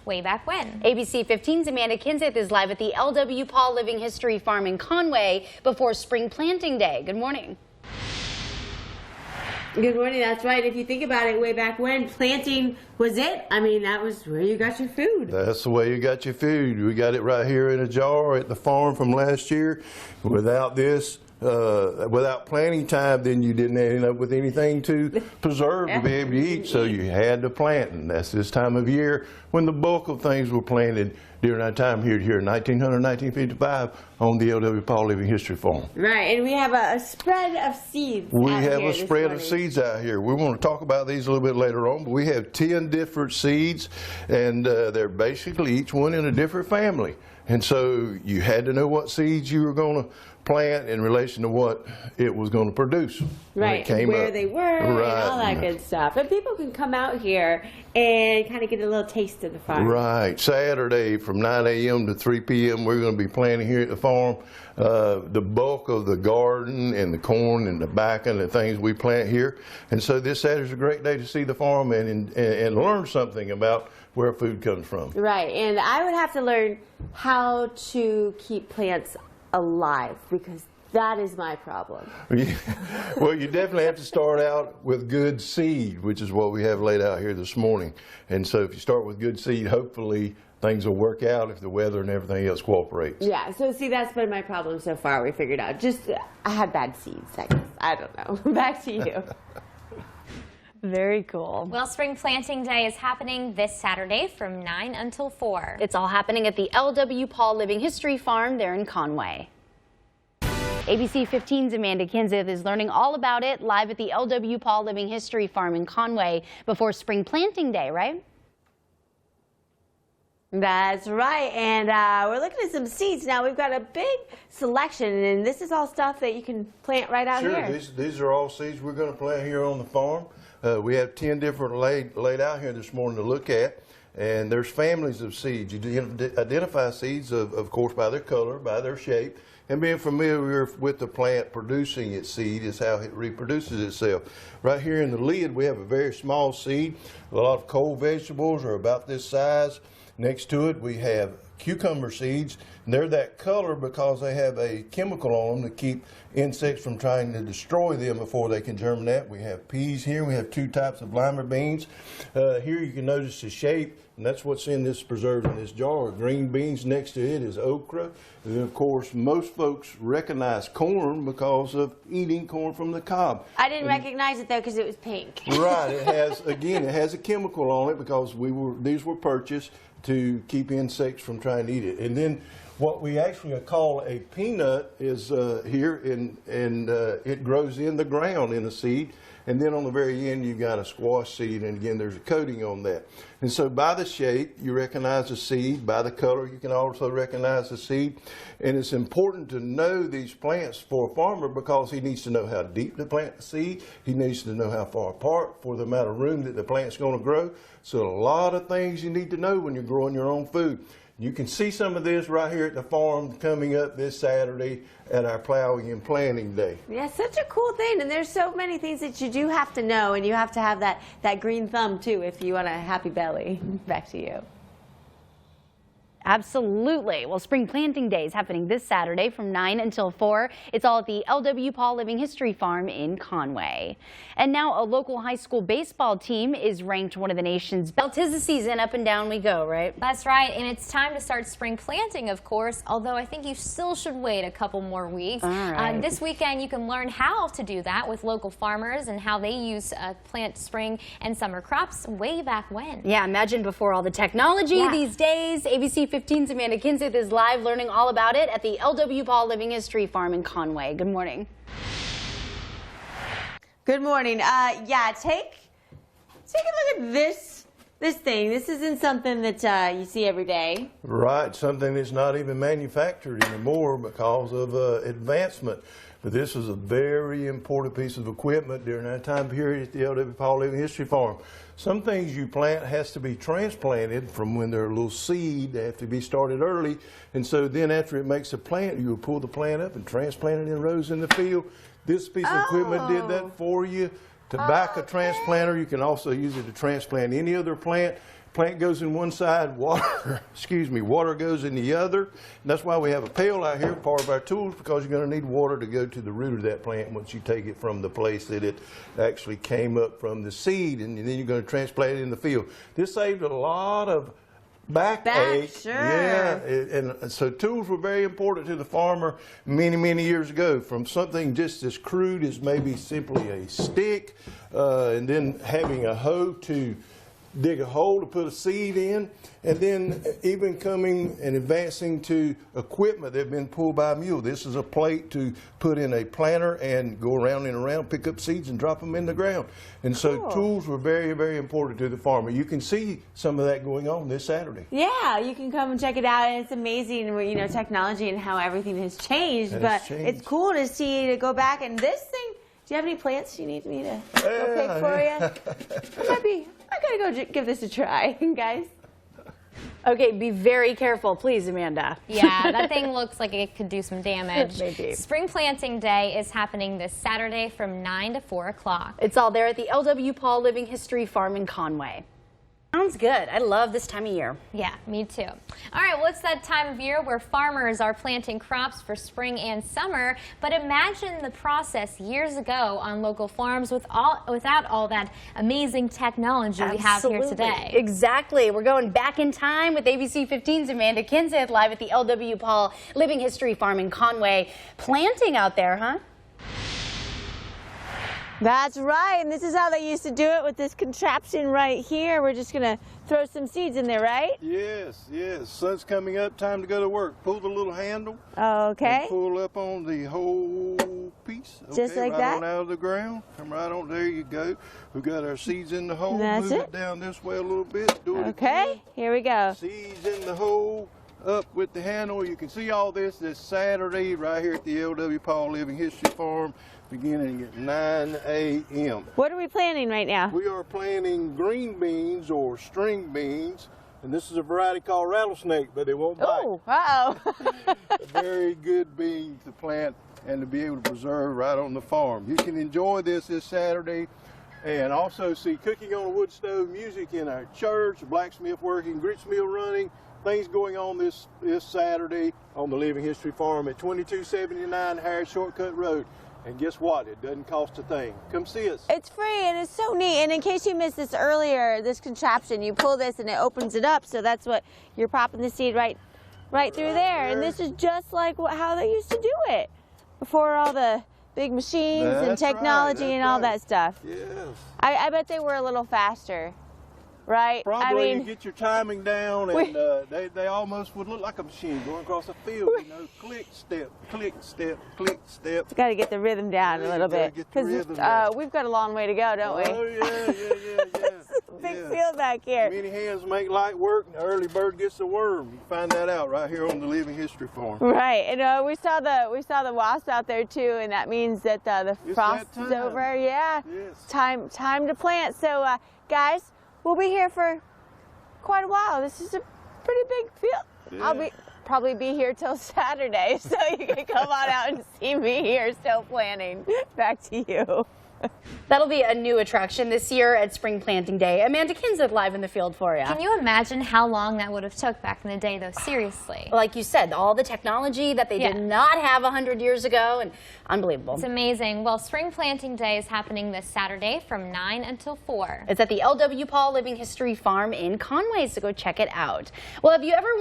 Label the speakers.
Speaker 1: way back when.
Speaker 2: ABC 15's Amanda Kinseth is live at the L.W. Paul Living History Farm in Conway before Spring Planting Day. Good morning.
Speaker 3: Good morning. That's right. If you think about it, way back when, planting was it. I mean, that was where you got your food.
Speaker 4: That's the way you got your food. We got it right here in a jar at the farm from last year. Without this, without planting time, then you didn't end up with anything to preserve to be able to eat, so you had to plant. And that's this time of year when the bulk of things were planted during our time here in 1900, 1955 on the L.W. Paul Living History Farm.
Speaker 3: Right, and we have a spread of seeds.
Speaker 4: We have a spread of seeds out here. We want to talk about these a little bit later on, but we have 10 different seeds, and they're basically each one in a different family. And so you had to know what seeds you were going to plant in relation to what it was going to produce.
Speaker 3: Right, where they were, and all that good stuff. And people can come out here and kind of get a little taste of the farm.
Speaker 4: Right. Saturday from 9 a.m. to 3 p.m. we're going to be planting here at the farm. The bulk of the garden and the corn and the tobacco and the things we plant here. And so this Saturday is a great day to see the farm and learn something about where food comes from.
Speaker 3: Right, and I would have to learn how to keep plants alive, because that is my problem.
Speaker 4: Well, you definitely have to start out with good seed, which is what we have laid out here this morning. And so if you start with good seed, hopefully things will work out if the weather and everything else cooperates.
Speaker 3: Yeah, so see, that's been my problem so far. We figured out. Just, I had bad seeds, I guess. I don't know. Back to you.
Speaker 2: Very cool.
Speaker 1: Well, Spring Planting Day is happening this Saturday from 9 until 4.
Speaker 2: It's all happening at the L.W. Paul Living History Farm there in Conway. ABC 15's Amanda Kinseth is learning all about it live at the L.W. Paul Living History Farm in Conway before Spring Planting Day, right?
Speaker 3: That's right, and we're looking at some seeds now. We've got a big selection, and this is all stuff that you can plant right out here.
Speaker 4: Sure, these are all seeds we're going to plant here on the farm. We have 10 different laid out here this morning to look at, and there's families of seeds. You identify seeds, of course, by their color, by their shape, and being familiar with the plant producing its seed is how it reproduces itself. Right here in the lid, we have a very small seed. A lot of cold vegetables are about this size. Next to it, we have cucumber seeds, and they're that color because they have a chemical on them to keep insects from trying to destroy them before they can germinate. We have peas here. We have 2 types of lima beans. Here you can notice the shape, and that's what's in this preserved in this jar. Green beans. Next to it is okra. And then, of course, most folks recognize corn because of eating corn from the cob.
Speaker 3: I didn't recognize it, though, because it was pink.
Speaker 4: Right. It has, again, it has a chemical on it because these were purchased to keep insects from trying to eat it. And then what we actually call a peanut is here, and it grows in the ground in the seed. And then on the very end, you've got a squash seed, and again, there's a coating on that. And so by the shape, you recognize the seed. By the color, you can also recognize the seed. And it's important to know these plants for a farmer because he needs to know how deep to plant the seed. He needs to know how far apart for the amount of room that the plant's going to grow. So a lot of things you need to know when you're growing your own food. You can see some of this right here at the farm coming up this Saturday at our plowing and planting day.
Speaker 3: Yeah, such a cool thing, and there's so many things that you do have to know, and you have to have that green thumb too if you want a happy belly. Back to you.
Speaker 2: Absolutely. Well, Spring Planting Day is happening this Saturday from 9 until 4. It's all at the L.W. Paul Living History Farm in Conway. And now a local high school baseball team is ranked one of the nation's best. 'Tis the season, up and down we go, right?
Speaker 1: That's right, and it's time to start spring planting, of course, although I think you still should wait a couple more weeks.
Speaker 2: All right.
Speaker 1: This weekend you can learn how to do that with local farmers and how they use plant spring and summer crops way back when.
Speaker 2: Yeah, imagine before all the technology these days. ABC 15's Amanda Kinseth is live learning all about it at the L.W. Paul Living History Farm in Conway. Good morning.
Speaker 3: Good morning. Yeah, take a look at this thing. This isn't something that you see every day.
Speaker 4: Right, something that's not even manufactured anymore because of advancement. But this is a very important piece of equipment during our time period at the L.W. Paul Living History Farm. Some things you plant has to be transplanted from when they're a little seed. They have to be started early. And so then after it makes a plant, you will pull the plant up and transplant it in rows in the field. This piece of equipment did that for you. To back a transplanter, you can also use it to transplant any other plant. Plant goes in one side, water, water goes in the other. And that's why we have a pail out here, part of our tools, because you're going to need water to go to the root of that plant once you take it from the place that it actually came up from the seed, and then you're going to transplant it in the field. This saved a lot of backache.
Speaker 3: Sure.
Speaker 4: Yeah, and so tools were very important to the farmer many years ago. From something just as crude as maybe simply a stick, and then having a hoe to dig a hole to put a seed in, and then even coming and advancing to equipment that have been pulled by a mule. This is a plate to put in a planter and go around and around, pick up seeds and drop them in the ground. And so tools were very important to the farmer. You can see some of that going on this Saturday.
Speaker 3: Yeah, you can come and check it out, and it's amazing, you know, technology and how everything has changed. But it's cool to see, to go back, and this thing. Do you have any plants you need me to go pick for you? I gotta go give this a try, guys.
Speaker 2: Okay, be very careful, please, Amanda.
Speaker 1: Yeah, that thing looks like it could do some damage.
Speaker 2: Maybe.
Speaker 1: Spring planting day is happening this Saturday from 9 to 4 o'clock.
Speaker 2: It's all there at the L.W. Paul Living History Farm in Conway. Sounds good. I love this time of year.
Speaker 1: Yeah, me too. All right, well, it's that time of year where farmers are planting crops for spring and summer, but imagine the process years ago on local farms without all that amazing technology we have here today.
Speaker 2: Exactly. We're going back in time with ABC 15's Amanda Kinseth live at the L.W. Paul Living History Farm in Conway. Planting out there, huh?
Speaker 3: That's right, and this is how they used to do it with this contraption right here. We're just going to throw some seeds in there, right?
Speaker 4: Yes. Sun's coming up, time to go to work. Pull the little handle.
Speaker 3: Okay.
Speaker 4: And pull up on the whole piece. Okay,
Speaker 3: just like
Speaker 4: right
Speaker 3: that?
Speaker 4: on out of the ground. Come right on, there you go. We've got our seeds in the hole.
Speaker 3: That's
Speaker 4: Move
Speaker 3: it.
Speaker 4: it down this way a little bit. Do it
Speaker 3: Okay,
Speaker 4: again.
Speaker 3: here we go.
Speaker 4: Seeds in the hole, up with the handle. You can see all this Saturday right here at the L.W. Paul Living History Farm, beginning at 9 a.m.
Speaker 3: What are we planting right now?
Speaker 4: We are planting green beans or string beans, and this is a variety called rattlesnake, but they won't bite.
Speaker 3: Oh, uh-oh.
Speaker 4: A very good bean to plant and to be able to preserve right on the farm. You can enjoy this Saturday and also see cooking on a wood stove, music in our church, a blacksmith working, grits mill running, things going on this Saturday on the Living History Farm at 2279 Harris Shortcut Road. And guess what? It doesn't cost a thing. Come see us.
Speaker 3: It's free, and it's so neat. And in case you missed this earlier, this contraption, you pull this and it opens it up. So that's what you're popping the seed right through there. And this is just like how they used to do it before all the big machines and technology and all that stuff.
Speaker 4: Yes.
Speaker 3: I bet they were a little faster. Right?
Speaker 4: Probably.
Speaker 3: I mean,
Speaker 4: you get your timing down, and they almost would look like a machine going across a field. You know, click, step, click, step, click, step.
Speaker 3: got to get the rhythm down a little bit, because we've got a long way to go, don't we?
Speaker 4: Oh yeah.
Speaker 3: Big field back here.
Speaker 4: Many hands make light work, and the early bird gets the worm. You can find that out right here on the Living History Farm.
Speaker 3: Right, and we saw the wasps out there too, and that means that the frost is over. Yeah,
Speaker 4: yes.
Speaker 3: Time to plant. So guys, we'll be here for quite a while. This is a pretty big field. Yeah. I'll probably be here till Saturday, so you can come on out and see me here still planting. Back to you.
Speaker 2: That'll be a new attraction this year at Spring Planting Day. Amanda Kinseth live in the field for you.
Speaker 1: Can you imagine how long that would have took back in the day, though? Seriously.
Speaker 2: Like you said, all the technology that they did not have 100 years ago, and unbelievable.
Speaker 1: It's amazing. Well, Spring Planting Day is happening this Saturday from 9 until 4.
Speaker 2: It's at the L.W. Paul Living History Farm in Conway, so go check it out. Well, have you ever